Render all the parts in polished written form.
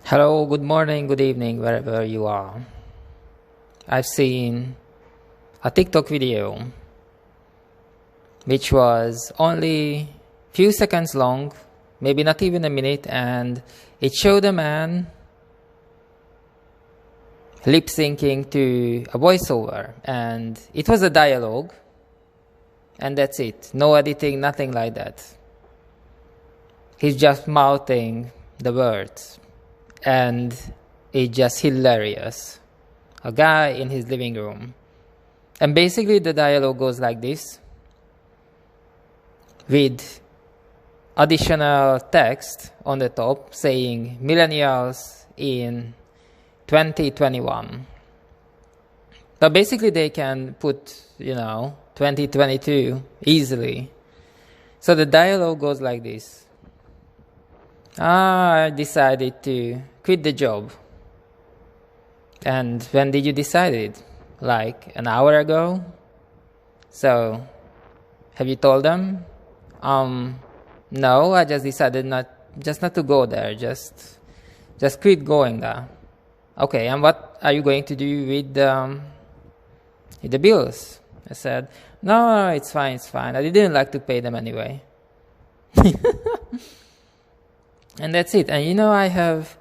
Hello, good morning, good evening, wherever you are. I've seen a TikTok video which was only few seconds long, maybe not even a minute, and it showed a man lip syncing to a voiceover, and it was a dialogue, and that's it. No editing, nothing like that. He's just mouthing the words, and it's just hilarious. A guy in his living room. And basically the dialogue goes like this, with additional text on the top saying millennials in 2021. But basically they can put, 2022 easily. So the dialogue goes like this. I decided to quit the job. And when did you decide it? Like an hour ago? So, have you told them? No, I just decided not to go there, just quit going there. Okay, and what are you going to do with the bills? I said, no, it's fine. I didn't like to pay them anyway. And that's it. And I have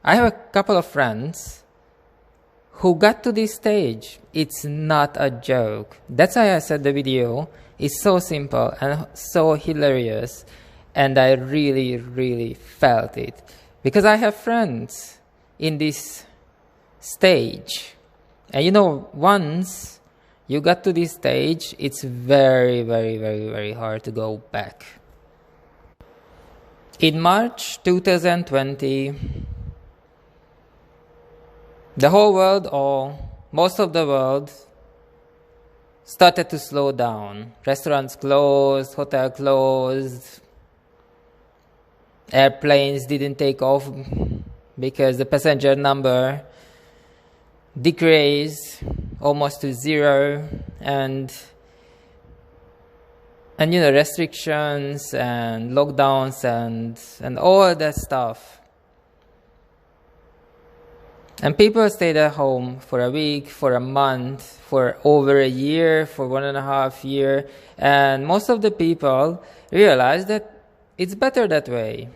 a couple of friends who got to this stage. It's not a joke. That's why I said the video is so simple and so hilarious, and I really, really felt it. Because I have friends in this stage. And once you got to this stage, it's very, very, very, very hard to go back. In March 2020, the whole world, or most of the world, started to slow down. Restaurants closed, hotels closed, airplanes didn't take off because the passenger number decreased almost to zero, and restrictions and lockdowns and all that stuff. And people stayed at home for a week, for a month, for over a year, for 1.5 years. And most of the people realized that it's better that way.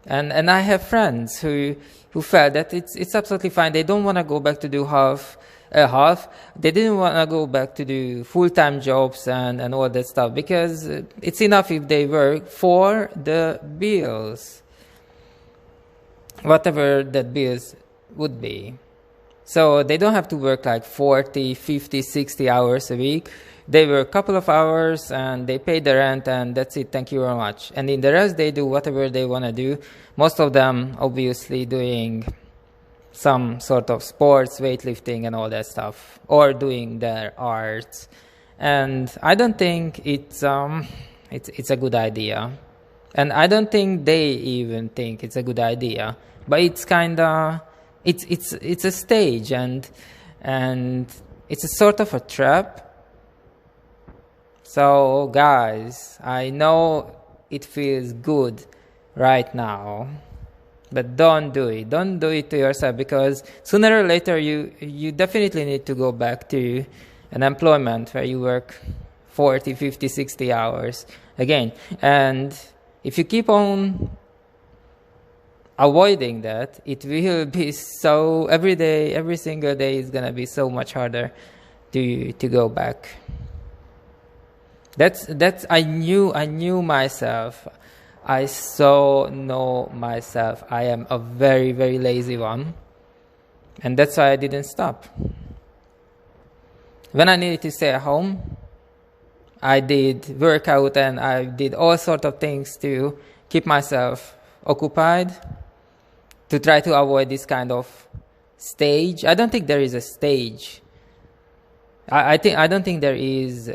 And I have friends who felt that it's absolutely fine. They don't want to go back to do half. They didn't want to go back to do full-time jobs and all that stuff, because it's enough if they work for the bills, whatever that bills would be. So they don't have to work like 40, 50, 60 hours a week. They work a couple of hours and they pay the rent, and that's it. Thank you very much. And in the rest, they do whatever they want to do. Most of them obviously doing some sort of sports, weightlifting and all that stuff, or doing their arts. And I don't think it's a good idea. And I don't think they even think it's a good idea. But it's kinda it's a stage, and it's a sort of a trap. So guys, I know it feels good right now, but don't do it. Don't do it to yourself, because sooner or later you definitely need to go back to an employment where you work 40, 50, 60 hours again. And if you keep on avoiding that, it will be so every single day is gonna be so much harder to go back. That's I knew myself. I so know myself. I am a very, very lazy one, and that's why I didn't stop. When I needed to stay at home, I did workout and I did all sorts of things to keep myself occupied, to try to avoid this kind of stage. I don't think there is a stage. I don't think there is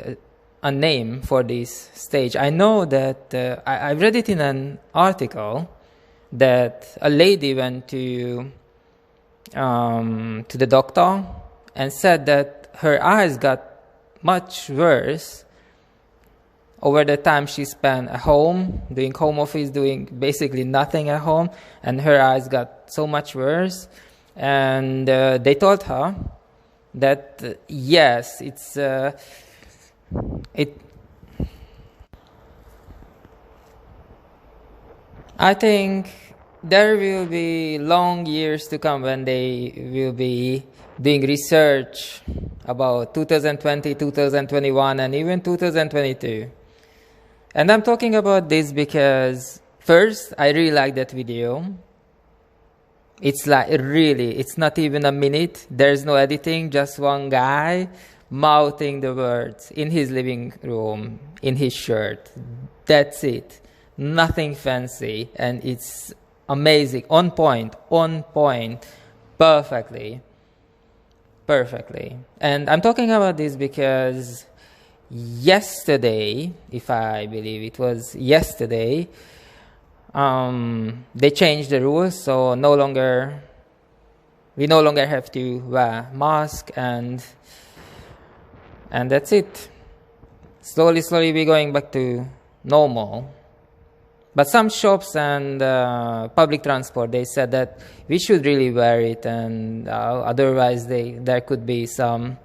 a name for this stage. I know that I read it in an article that a lady went to the doctor and said that her eyes got much worse over the time she spent at home, doing home office, doing basically nothing at home, and her eyes got so much worse. And they told her that yes, I think there will be long years to come when they will be doing research about 2020, 2021, and even 2022. And I'm talking about this because, first, I really like that video. It's like, really, it's not even a minute. There's no editing, just one guy mouthing the words in his living room, in his shirt. That's it. Nothing fancy. And it's amazing. On point. Perfectly. And I'm talking about this because yesterday, if I believe it was yesterday, they changed the rules, so we no longer have to wear mask, and that's it. Slowly we're going back to normal. But some shops and public transport, they said that we should really wear it, and otherwise there could be some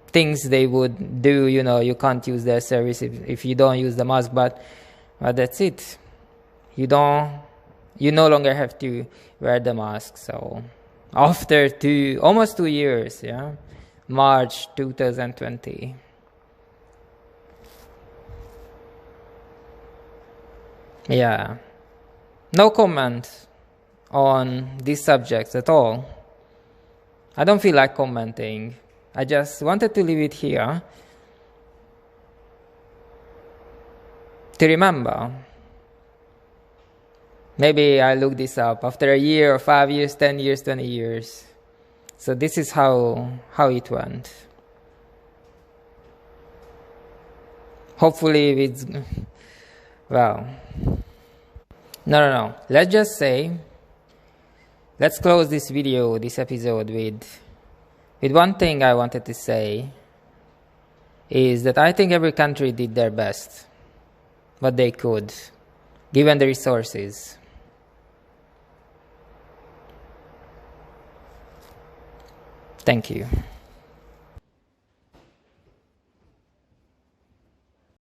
things they would do. You can't use their service if you don't use the mask, but that's it. You no longer have to wear the mask. So after almost 2 years, March 2020. Yeah, no comment on these subjects at all. I don't feel like commenting. I just wanted to leave it here to remember. Maybe I look this up after a year or 5 years, 10 years, 20 years. So this is how it went. Hopefully it's... Well... No. Let's just say... Let's close this episode with one thing I wanted to say. Is that I think every country did their best. What they could. Given the resources. Thank you.